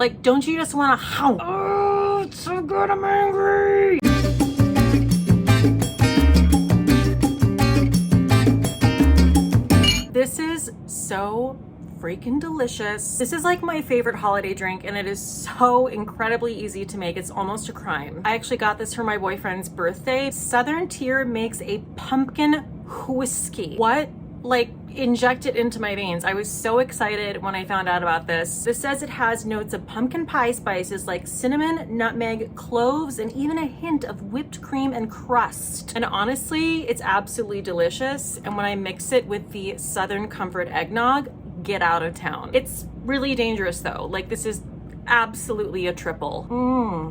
Like, don't you just want to howl? Oh, it's so good, I'm angry. This is so freaking delicious. This is like my favorite holiday drink, and it is so incredibly easy to make. It's almost a crime. I actually got this for my boyfriend's birthday. Southern Tier makes a pumpkin whiskey. What? Like, inject it into my veins. I was so excited when I found out about this. This says it has notes of pumpkin pie spices like cinnamon, nutmeg, cloves, and even a hint of whipped cream and crust. And honestly, it's absolutely delicious. And when I mix it with the Southern Comfort eggnog, get out of town. It's really dangerous though. Like, this is absolutely a triple.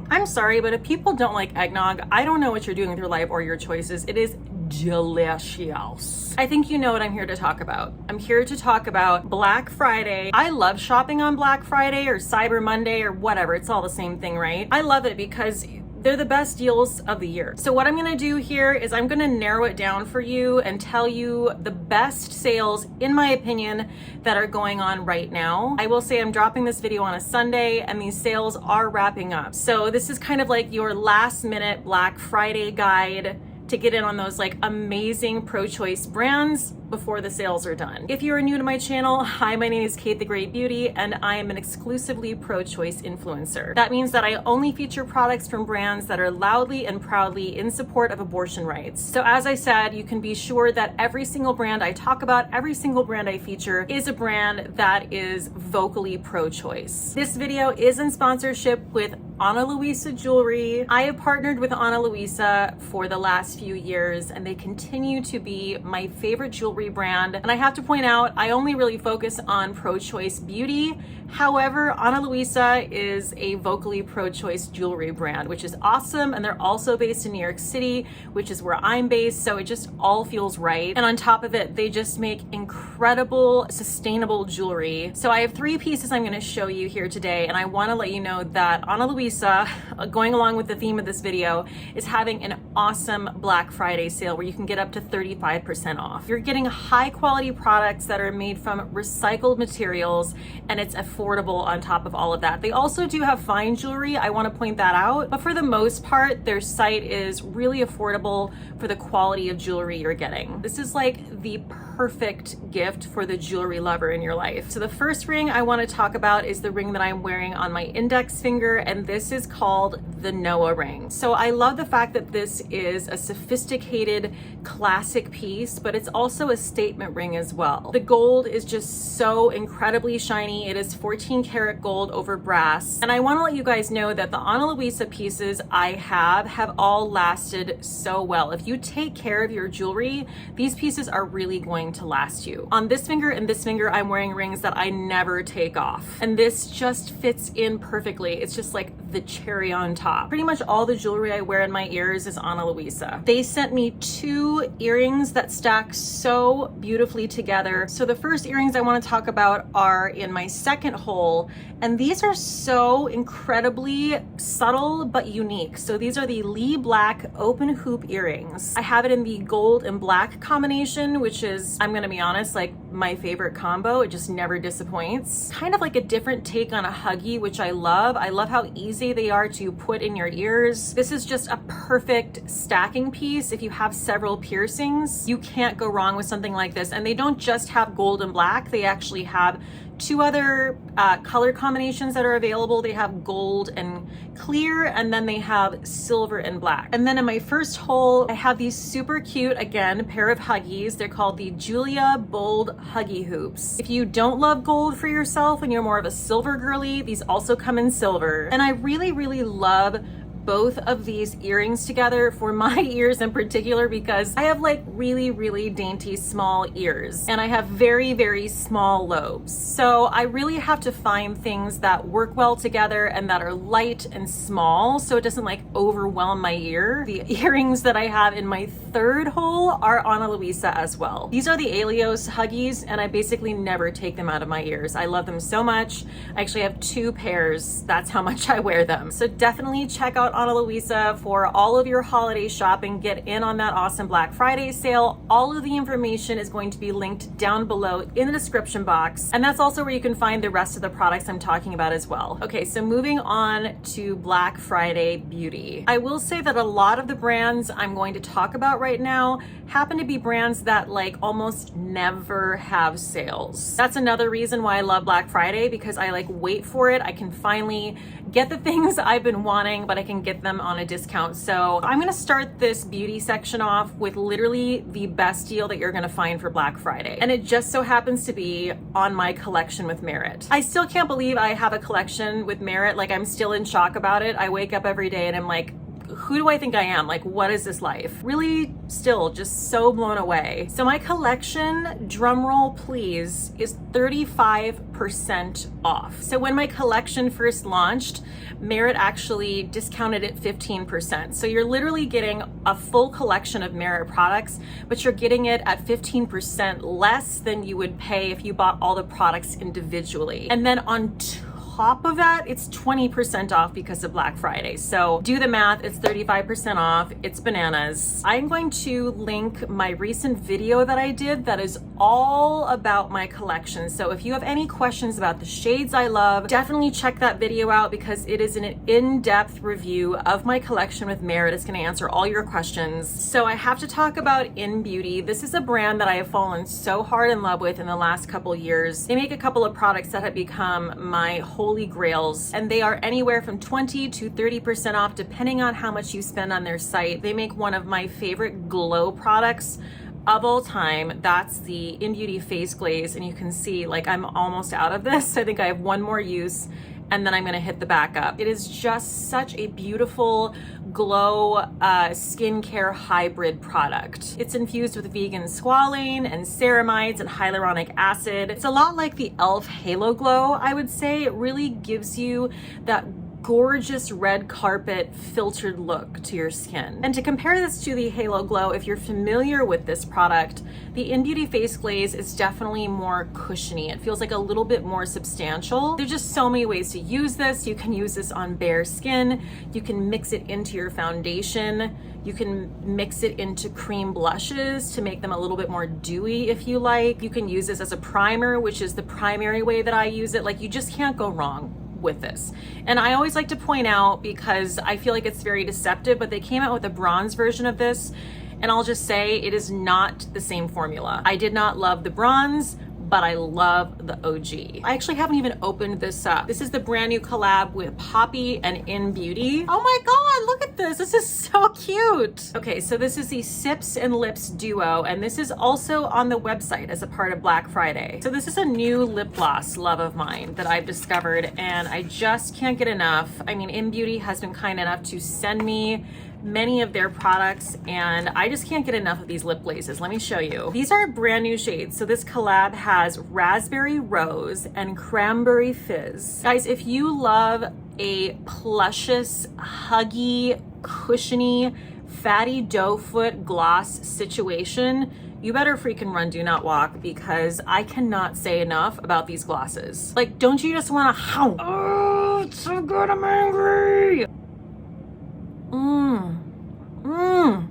I'm sorry, but if people don't like eggnog, I don't know what you're doing with your life or your choices. It is delicious. I think you know what I'm here to talk about. I'm here to talk about Black Friday. I love shopping on Black Friday or Cyber Monday or whatever. It's all the same thing, right? I love it because they're the best deals of the year. So what I'm gonna do here is I'm gonna narrow it down for you and tell you the best sales, in my opinion, that are going on right now. I will say I'm dropping this video on a Sunday and these sales are wrapping up. So this is kind of like your last minute Black Friday guide to get in on those like amazing pro-choice brands before the sales are done. If you are new to my channel, hi, my name is Cate the Great Beauty, and I am an exclusively pro-choice influencer. That means that I only feature products from brands that are loudly and proudly in support of abortion rights. So as I said, you can be sure that every single brand I talk about, every single brand I feature is a brand that is vocally pro-choice. This video is in sponsorship with Ana Luisa Jewelry. I have partnered with Ana Luisa for the last few years, and they continue to be my favorite jewelry brand. And I have to point out, I only really focus on pro-choice beauty. However, Ana Luisa is a vocally pro-choice jewelry brand, which is awesome. And they're also based in New York City, which is where I'm based. So it just all feels right. And on top of it, they just make incredible, sustainable jewelry. So I have 3 pieces I'm gonna show you here today. And I wanna let you know that Ana Luisa, going along with the theme of this video, is having an awesome Black Friday sale where you can get up to 35% off. You're getting high quality products that are made from recycled materials, and it's affordable on top of all of that. They also do have fine jewelry, I want to point that out, but for the most part, their site is really affordable for the quality of jewelry you're getting. This is like the perfect gift for the jewelry lover in your life. So the first ring I want to talk about is the ring that I'm wearing on my index finger, and this is called the Noah ring. So I love the fact that this is a sophisticated classic piece, but it's also a statement ring as well. The gold is just so incredibly shiny. It is 14 karat gold over brass. And I want to let you guys know that the Ana Luisa pieces I have all lasted so well. If you take care of your jewelry, these pieces are really going to last you. On this finger and this finger, I'm wearing rings that I never take off. And this just fits in perfectly. It's just like the cherry on top. Pretty much all the jewelry I wear in my ears is Ana Luisa. They sent me 2 earrings that stack so beautifully together. So the first earrings I want to talk about are in my second hole, and these are so incredibly subtle but unique. So these are the Lee Black open hoop earrings. I have it in the gold and black combination, which is, I'm gonna be honest, like my favorite combo. It just never disappoints. Kind of like a different take on a Huggy, which I love. I love how easy they are to put in your ears. This is just a perfect stacking piece. If you have several piercings, you can't go wrong with something like this. And they don't just have gold and black, they actually have 2 other color combinations that are available. They have gold and clear, and then they have silver and black. And then in my first hole, I have these super cute, again, pair of Huggies. They're called the Julia Bold Huggy Hoops. If you don't love gold for yourself and you're more of a silver girly, these also come in silver. And I really, really love both of these earrings together for my ears in particular, because I have like really, really dainty small ears and I have very, very small lobes. So I really have to find things that work well together and that are light and small so it doesn't like overwhelm my ear. The earrings that I have in my third hole are Ana Luisa as well. These are the Alios Huggies, and I basically never take them out of my ears. I love them so much. I actually have 2 pairs. That's how much I wear them. So definitely check out Ana Luisa for all of your holiday shopping. Get in on that awesome Black Friday sale. All of the information is going to be linked down below in the description box. And that's also where you can find the rest of the products I'm talking about as well. Okay, so moving on to Black Friday beauty. I will say that a lot of the brands I'm going to talk about right now happen to be brands that like almost never have sales. That's another reason why I love Black Friday, because I like wait for it. I can finally get the things I've been wanting, but I can get them on a discount. So I'm gonna start this beauty section off with literally the best deal that you're gonna find for Black Friday. And it just so happens to be on my collection with Merit. I still can't believe I have a collection with Merit. Like, I'm still in shock about it. I wake up every day and I'm like, who do I think I am? Like, what is this life? Really, still just so blown away. So my collection, drum roll please, is 35% off. So when my collection first launched, Merit actually discounted it 15%. So you're literally getting a full collection of Merit products, but you're getting it at 15% less than you would pay if you bought all the products individually. And then on top of that, it's 20% off because of Black Friday. So do the math, it's 35% off. It's bananas. I'm going to link my recent video that I did that is all about my collection. So if you have any questions about the shades I love, definitely check that video out, because it is an in-depth review of my collection with Merit. It's going to answer all your questions. So I have to talk about Innbeauty. This is a brand that I have fallen so hard in love with in the last couple years. They make a couple of products that have become my holy grails, and they are anywhere from 20 to 30% off depending on how much you spend on their site. They make one of my favorite glow products of all time. That's the Innbeauty face glaze, and you can see like I'm almost out of this. I think I have one more use and then I'm gonna hit the backup. It is just such a beautiful glow skincare hybrid product. It's infused with vegan squalane and ceramides and hyaluronic acid. It's a lot like the e.l.f. Halo Glow, I would say. It really gives you that gorgeous red carpet filtered look to your skin. And to compare this to the Halo Glow, if you're familiar with this product, the Innbeauty face glaze is definitely more cushiony. It feels like a little bit more substantial. There's just so many ways to use this. You can use this on bare skin. You can mix it into your foundation. You can mix it into cream blushes to make them a little bit more dewy if you like. You can use this as a primer, which is the primary way that I use it. Like, you just can't go wrong with this. And I always like to point out, because I feel like it's very deceptive, but they came out with a bronze version of this, and I'll just say it is not the same formula. I did not love the bronze, but I love the OG. I actually haven't even opened this up. This is the brand new collab with Poppy and Innbeauty. Oh my God, look at this. This is so cute. Okay, so this is the Sips and Lips Duo, and this is also on the website as a part of Black Friday. So this is a new lip gloss love of mine that I've discovered, and I just can't get enough. I mean, Innbeauty has been kind enough to send me many of their products, and I just can't get enough of these lip glazes. Let me show you. These are brand new shades. So this collab has Raspberry Rose and Cranberry Fizz. Guys, if you love a plushious, huggy, cushiony, fatty doe foot gloss situation, you better freaking run, do not walk, because I cannot say enough about these glosses. Like, don't you just want to howl? Oh, it's so good, I'm angry.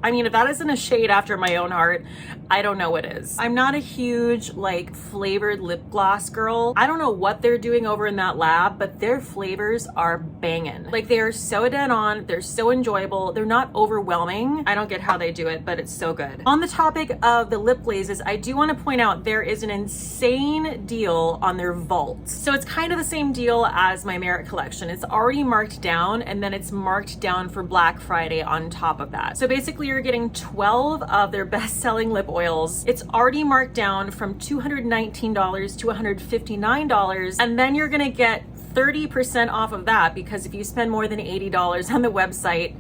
I mean, if that isn't a shade after my own heart, I don't know what is. I'm not a huge like flavored lip gloss girl. I don't know what they're doing over in that lab, but their flavors are banging. Like, they are so dead on, they're so enjoyable, they're not overwhelming. I don't get how they do it, but it's so good. On the topic of the lip glazes, I do want to point out there is an insane deal on their vaults. So it's kind of the same deal as my Merit collection. It's already marked down, and then it's marked down for Black Friday on top of that. So basically you're getting 12 of their best-selling lip oils. It's already marked down from $219 to $159, and then you're gonna get 30% off of that, because if you spend more than $80 on the website,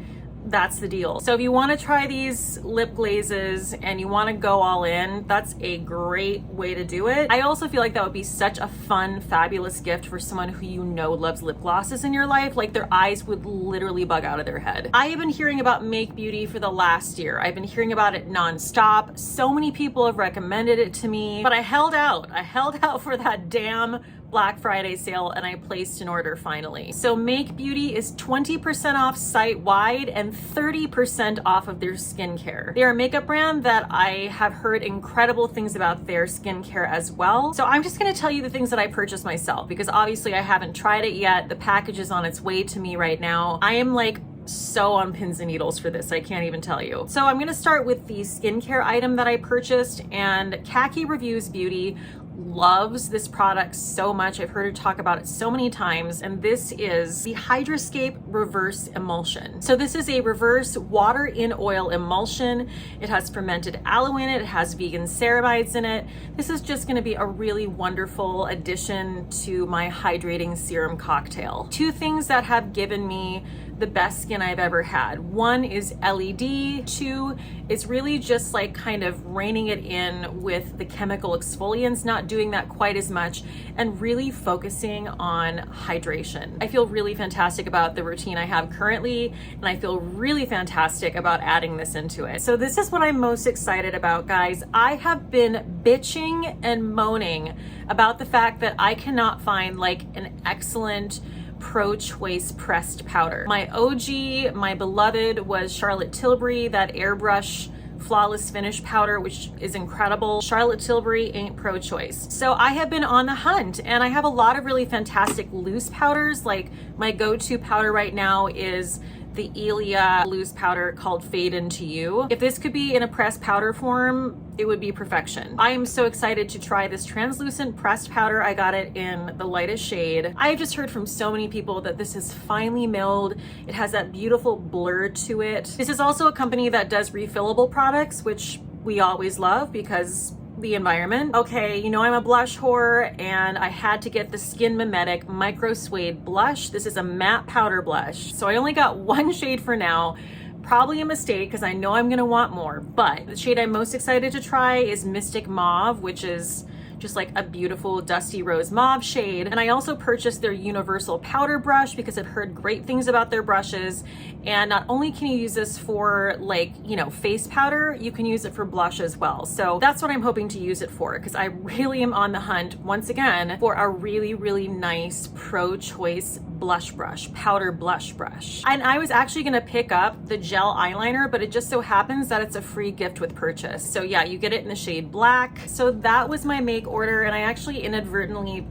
that's the deal. So if you want to try these lip glazes and you want to go all in, that's a great way to do it. I also feel like that would be such a fun, fabulous gift for someone who you know loves lip glosses in your life. Like, their eyes would literally bug out of their head. I have been hearing about Make Beauty for the last year. I've been hearing about it nonstop. So many people have recommended it to me, but I held out. I held out for that damn Black Friday sale and I placed an order finally. So Make Beauty is 20% off site-wide and 30% off of their skincare. They're a makeup brand that I have heard incredible things about their skincare as well. So I'm just gonna tell you the things that I purchased myself because obviously I haven't tried it yet. The package is on its way to me right now. I am like so on pins and needles for this, I can't even tell you. So I'm gonna start with the skincare item that I purchased, and Cate Reviews Beauty loves this product so much. I've heard her talk about it so many times, and this is the Hydrascape Reverse Emulsion. So this is a reverse water in oil emulsion. It has fermented aloe in it. It has vegan ceramides in it. This is just gonna be a really wonderful addition to my hydrating serum cocktail. Two things that have given me the best skin I've ever had. One is LED, two is really just like kind of reining it in with the chemical exfoliants, not doing that quite as much, and really focusing on hydration. I feel really fantastic about the routine I have currently, and I feel really fantastic about adding this into it. So this is what I'm most excited about, guys. I have been bitching and moaning about the fact that I cannot find like an excellent pro-choice pressed powder. My OG, my beloved, was Charlotte Tilbury, that airbrush flawless finish powder, which is incredible. Charlotte Tilbury ain't pro-choice. So I have been on the hunt, and I have a lot of really fantastic loose powders. Like my go-to powder right now is the Ilia loose powder called Fade Into You. If this could be in a pressed powder form, it would be perfection. I am so excited to try this translucent pressed powder. I got it in the lightest shade. I have just heard from so many people that this is finely milled. It has that beautiful blur to it. This is also a company that does refillable products, which we always love because the environment. Okay, you know I'm a blush whore, and I had to get the Skin Mimetic Micro Suede Blush. This is a matte powder blush. So I only got one shade for now. Probably a mistake because I know I'm gonna want more, but the shade I'm most excited to try is Mystic Mauve, which is just like a beautiful dusty rose mauve shade. And I also purchased their universal powder brush because I've heard great things about their brushes. And not only can you use this for like, you know, face powder, you can use it for blush as well. So that's what I'm hoping to use it for, because I really am on the hunt once again for a really, really nice pro-choice blush brush, powder blush brush. And I was actually gonna pick up the gel eyeliner, but it just so happens that it's a free gift with purchase. So yeah, you get it in the shade black. So that was my make order, and I actually inadvertently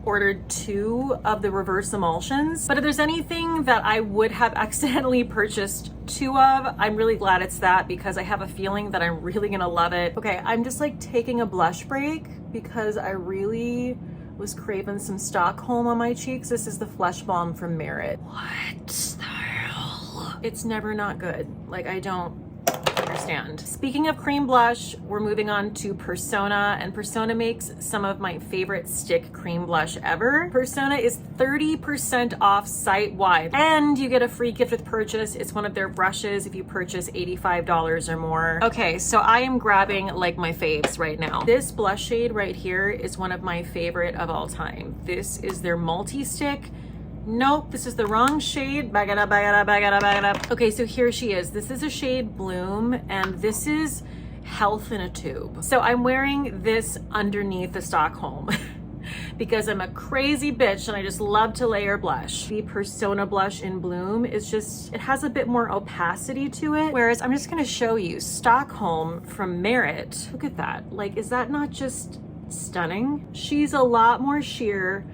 ordered 2 of the reverse emulsions. But if there's anything that I would have accidentally purchased 2 of, I'm really glad it's that, because I have a feeling that I'm really gonna love it. Okay, I'm just like taking a blush break because I really was craving some Stockholm on my cheeks. This is the Flesh Balm from Merit. What the hell? It's never not good. Like, I don't understand. Speaking of cream blush, we're moving on to Persona, and Persona makes some of my favorite stick cream blush ever. Persona is 30% off site-wide, and you get a free gift with purchase. It's one of their brushes if you purchase $85 or more. Okay, so I am grabbing like my faves right now. This blush shade right here is one of my favorite of all time. This is their multi-stick. Nope, this is the wrong shade. Bag it up, bag it up, bag it up, bag it up. Okay, so here she is. This is a shade Bloom, and this is Health in a Tube. So I'm wearing this underneath the Stockholm because I'm a crazy bitch and I just love to layer blush. The Persona blush in Bloom is just, it has a bit more opacity to it. Whereas I'm just gonna show you Stockholm from Merit. Look at that. Like, is that not just stunning? She's a lot more sheer,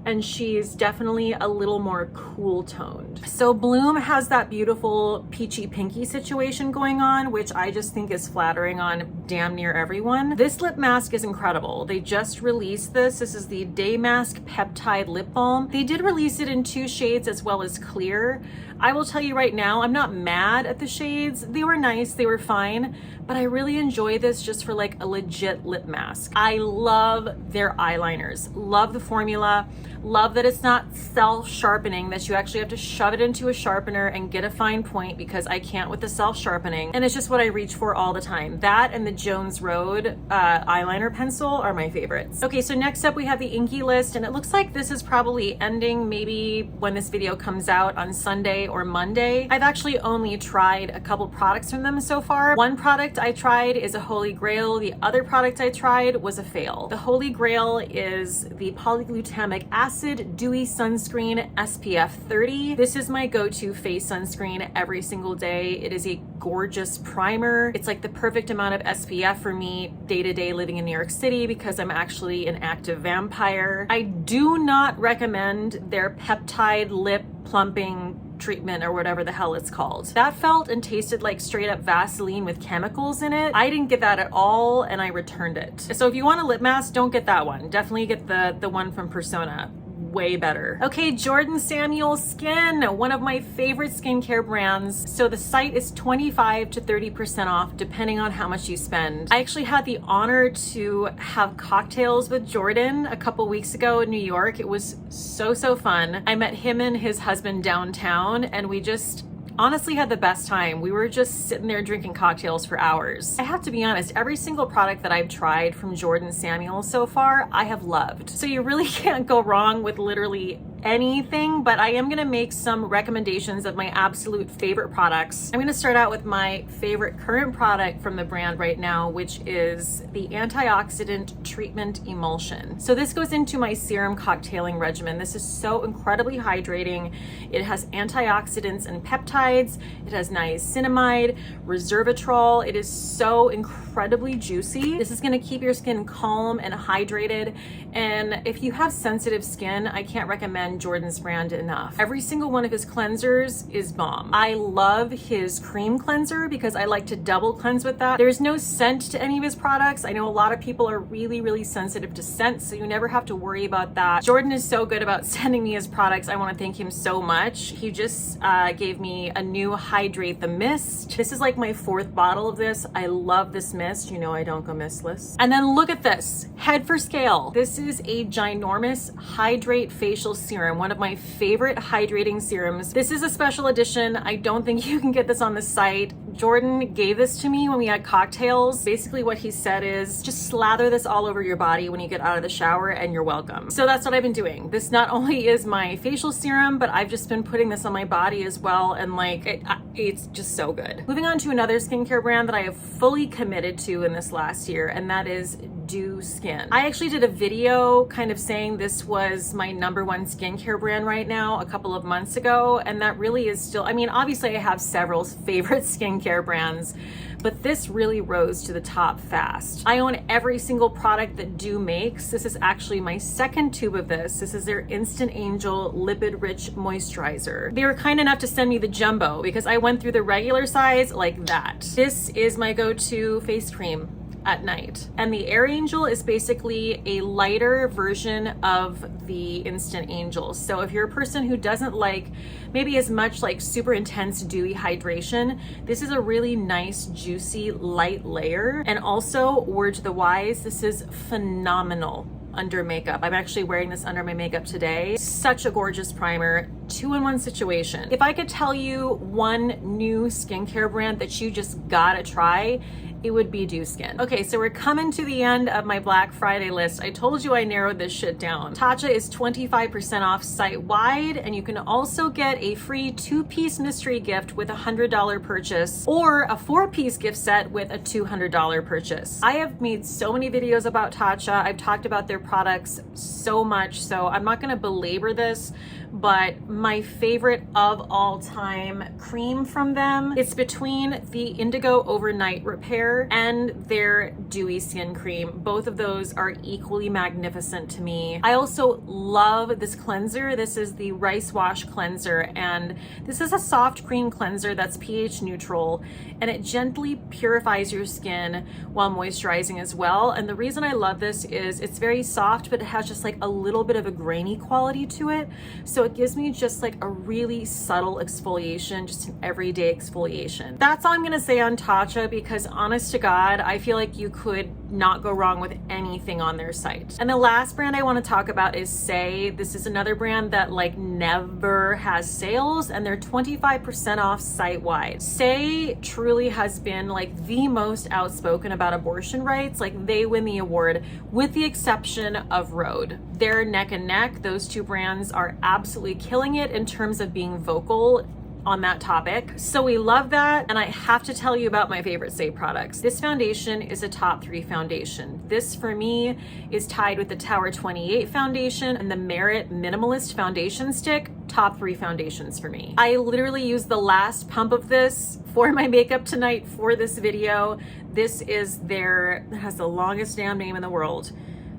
and she's definitely a little more cool toned. So Bloom has that beautiful peachy pinky situation going on, which I just think is flattering on damn near everyone. This lip mask is incredible. They just released this. This is the Day Mask Peptide Lip Balm. They did release it in 2 shades as well as clear. I will tell you right now, I'm not mad at the shades. They were nice, they were fine, but I really enjoy this just for like a legit lip mask. I love their eyeliners, love the formula. Love that it's not self-sharpening, that you actually have to shove it into a sharpener and get a fine point, because I can't with the self-sharpening. And it's just what I reach for all the time. That and the Jones Road eyeliner pencil are my favorites. Okay, so next up we have the Inkey List, and it looks like this is probably ending maybe when this video comes out on Sunday or Monday. I've actually only tried a couple products from them so far. One product I tried is a holy grail. The other product I tried was a fail. The holy grail is the polyglutamic acid dewy sunscreen SPF 30. This is my go-to face sunscreen every single day. It is a gorgeous primer. It's like the perfect amount of SPF for me day to day living in New York City, because I'm actually an active vampire. I do not recommend their peptide lip plumping treatment or whatever the hell it's called. That felt and tasted like straight up Vaseline with chemicals in it. I didn't get that at all, and I returned it. So if you want a lip mask, don't get that one. Definitely get the one from Persona. Way better. Okay, Jordan Samuel Skin, one of my favorite skincare brands. So the site is 25 to 30% off depending on how much you spend. I actually had the honor to have cocktails with Jordan a couple weeks ago in New York. It was so fun. I met him and his husband downtown, and we just honestly had the best time. We were just sitting there drinking cocktails for hours. I have to be honest, every single product that I've tried from Jordan Samuel so far, I have loved. So you really can't go wrong with literally anything, but I am gonna make some recommendations of my absolute favorite products. I'm gonna start out with my favorite current product from the brand right now, which is the antioxidant treatment emulsion. So this goes into my serum cocktailing regimen. This is so incredibly hydrating. It has antioxidants and peptides. It has niacinamide, resveratrol. It is so incredibly juicy. This is gonna keep your skin calm and hydrated. And if you have sensitive skin, I can't recommend Jordan's brand enough. Every single one of his cleansers is bomb. I love his cream cleanser because I like to double cleanse with that. There's no scent to any of his products. I know a lot of people are really sensitive to scent, so you never have to worry about that. Jordan is so good about sending me his products. I want to thank him so much. He just gave me a new Hydrate the Mist. This is like my 4th bottle of this. I love this mist. You know I don't go mistless. And then look at this, head for scale. This is a ginormous Hydrate facial serum, one of my favorite hydrating serums. This is a special edition. I don't think you can get this on the site. Jordan gave this to me when we had cocktails. Basically what he said is just slather this all over your body when you get out of the shower and you're welcome. So that's what I've been doing. This not only is my facial serum, but I've just been putting this on my body as well, and like it's just so good. Moving on to another skincare brand that I have fully committed to in this last year, and that is Do Skin. I actually did a video kind of saying this was my #1 skincare brand right now a couple of months ago, and that really is still, I mean, obviously I have several favorite skincare brands, but this really rose to the top fast. I own every single product that Do makes. This is actually my 2nd tube of this. This is their Instant Angel Lipid Rich Moisturizer. They were kind enough to send me the jumbo because I went through the regular size like that. This is my go-to face cream at night. And the Air Angel is basically a lighter version of the Instant Angel. So if you're a person who doesn't like maybe as much like super intense dewy hydration, this is a really nice, juicy, light layer. And also, word to the wise, this is phenomenal under makeup. I'm actually wearing this under my makeup today. Such a gorgeous primer, 2-in-1 situation. If I could tell you one new skincare brand that you just gotta try, it would be Do Skin. Okay, so we're coming to the end of my Black Friday list. I told you I narrowed this shit down. Tatcha is 25% off site-wide, and you can also get a free 2-piece mystery gift with a $100 purchase, or a 4-piece gift set with a $200 purchase. I have made so many videos about Tatcha. I've talked about their products so much, so I'm not gonna belabor this, but my favorite of all time cream from them, it's between the Indigo Overnight Repair and their Dewy Skin Cream. Both of those are equally magnificent to me. I also love this cleanser. This is the Rice Wash Cleanser, and this is a soft cream cleanser that's pH neutral, and it gently purifies your skin while moisturizing as well. And the reason I love this is it's very soft, but it has just like a little bit of a grainy quality to it. So it gives me just like a really subtle exfoliation, just an everyday exfoliation. That's all I'm gonna say on Tatcha, because honest to God, I feel like you could not go wrong with anything on their site. And the last brand I want to talk about is Say. This is another brand that like never has sales, and they're 25% off site-wide. Say truly has been like the most outspoken about abortion rights. Like they win the award with the exception of Rhode. They're neck and neck. Those two brands are absolutely killing it in terms of being vocal on that topic. So we love that. And I have to tell you about my favorite Say products. This foundation is a top 3 foundation. This for me is tied with the Tower 28 foundation and the Merit Minimalist Foundation Stick, top 3 foundations for me. I literally used the last pump of this for my makeup tonight for this video. This is it has the longest damn name in the world.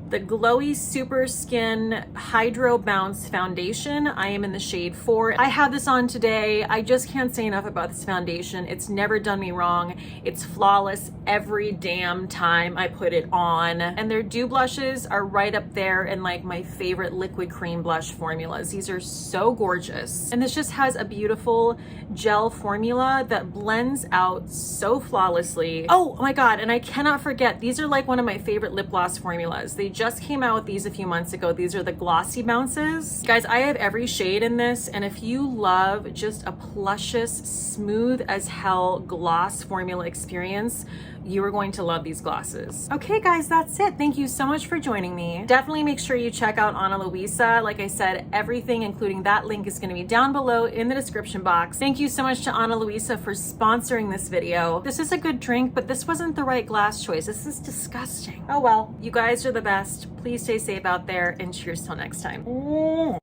The Glowy Super Skin Hydro Bounce Foundation. I am in the shade 4. I have this on today. I just can't say enough about this foundation. It's never done me wrong. It's flawless every damn time I put it on. And their dew blushes are right up there in like my favorite liquid cream blush formulas. These are so gorgeous. And this just has a beautiful gel formula that blends out so flawlessly. Oh my God, and I cannot forget, these are like one of my favorite lip gloss formulas. They just came out with these a few months ago. These are the Glossy Bounces. Guys, I have every shade in this, and if you love just a plushious, smooth as hell gloss formula experience, you are going to love these glosses. Okay guys, that's it. Thank you so much for joining me. Definitely make sure you check out Louisa. Like I said, everything, including that link, is gonna be down below in the description box. Thank you so much to Louisa for sponsoring this video. This is a good drink, but this wasn't the right glass choice. This is disgusting. Oh well, you guys are the best. Please stay safe out there, and cheers till next time.